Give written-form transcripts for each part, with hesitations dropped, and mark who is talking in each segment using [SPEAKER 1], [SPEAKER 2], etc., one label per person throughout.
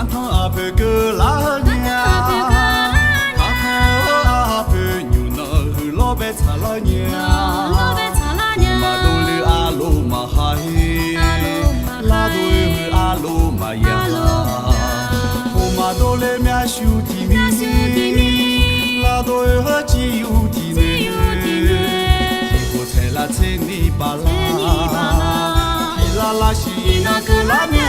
[SPEAKER 1] 看堂阿婆个拉娘，看堂阿婆牛脑老白擦拉娘，马路里阿鲁马哈嘿，拉多里阿鲁马呀，我马多里面修地米，拉多里只有地内，我才拉才你巴拉，伊拉拉西那个拉娘。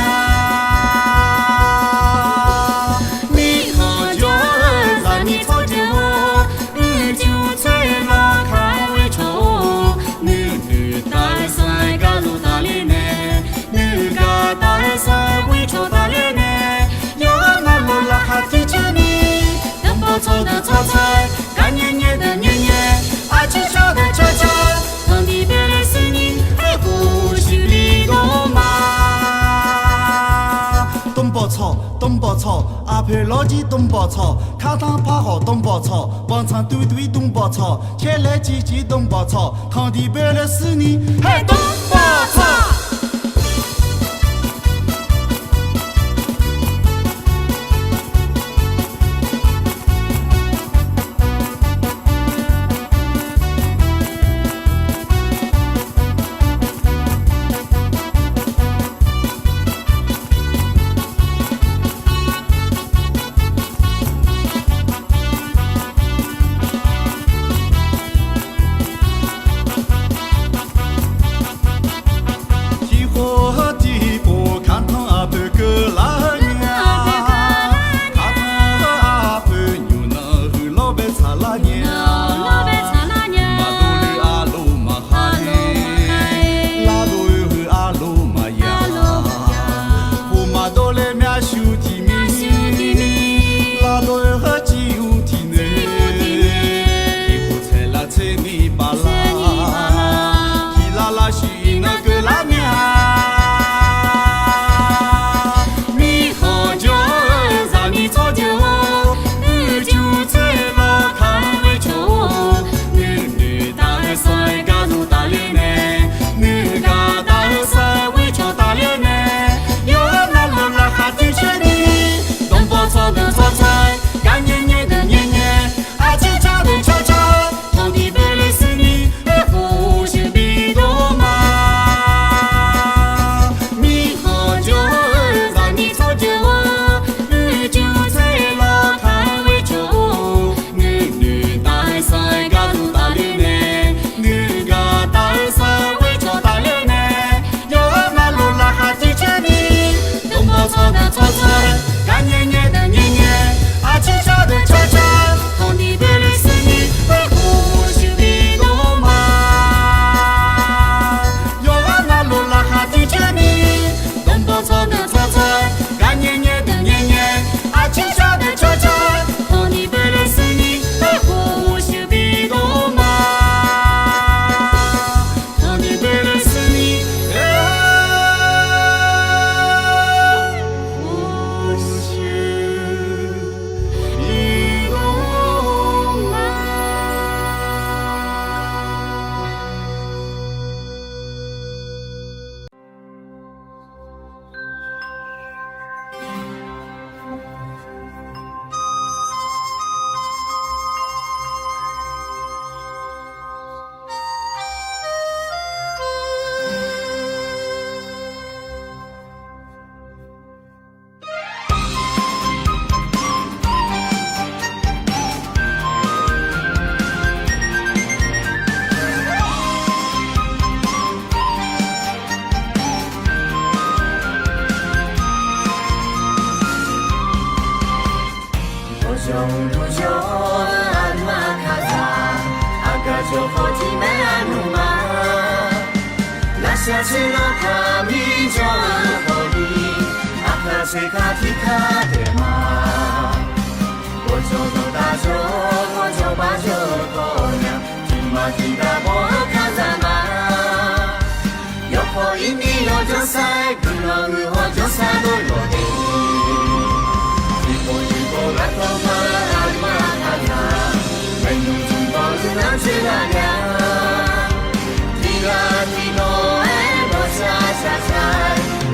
[SPEAKER 1] 草的草菜，干黏黏的黏黏，爱吃烧的炒炒，堂弟别来是你，还不是你多嘛？东北草，东北草，阿婆老鸡东北草，看堂爬好东北草，广场堆堆东北草，前来挤挤东北草，堂弟别来是你，还东北草。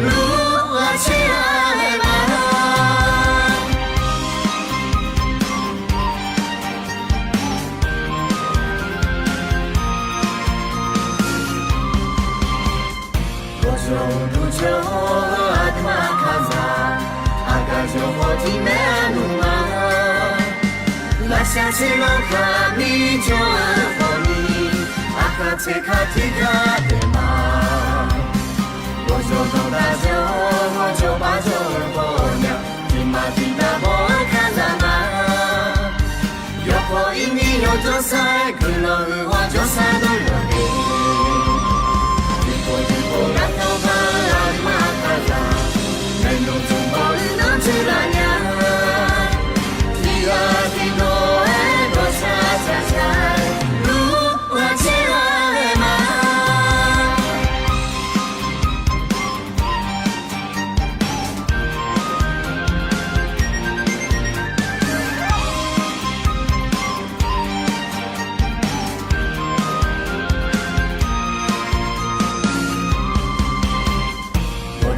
[SPEAKER 2] 如何去爱吧？ 루조 아드마 카자 아가조 호디메누마 라샤치로 카미 조아포니 아카체 카티카 데마 고조도 다조 고조 바조 보냐 디마디다 보카자마 요코 이니 요조사이 그노 우와조사 돌려니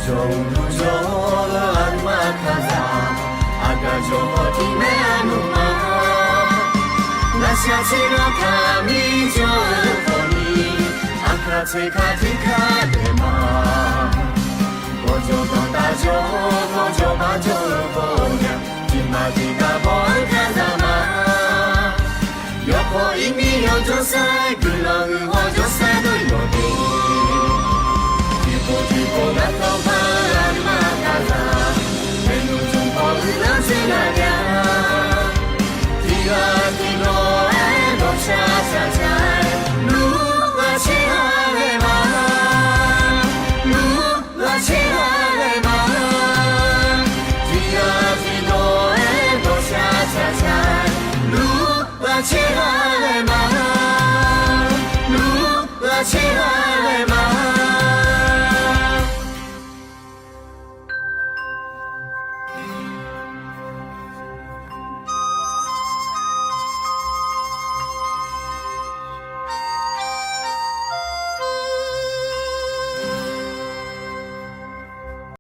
[SPEAKER 2] 루조 아드마 카자 아가조 호디메누마 라샤치로 카미 조포니 아카체 카티카 데마 고조 다조 고조 바조 보냐 디마디가 볼카자마 요코 이미 요조사이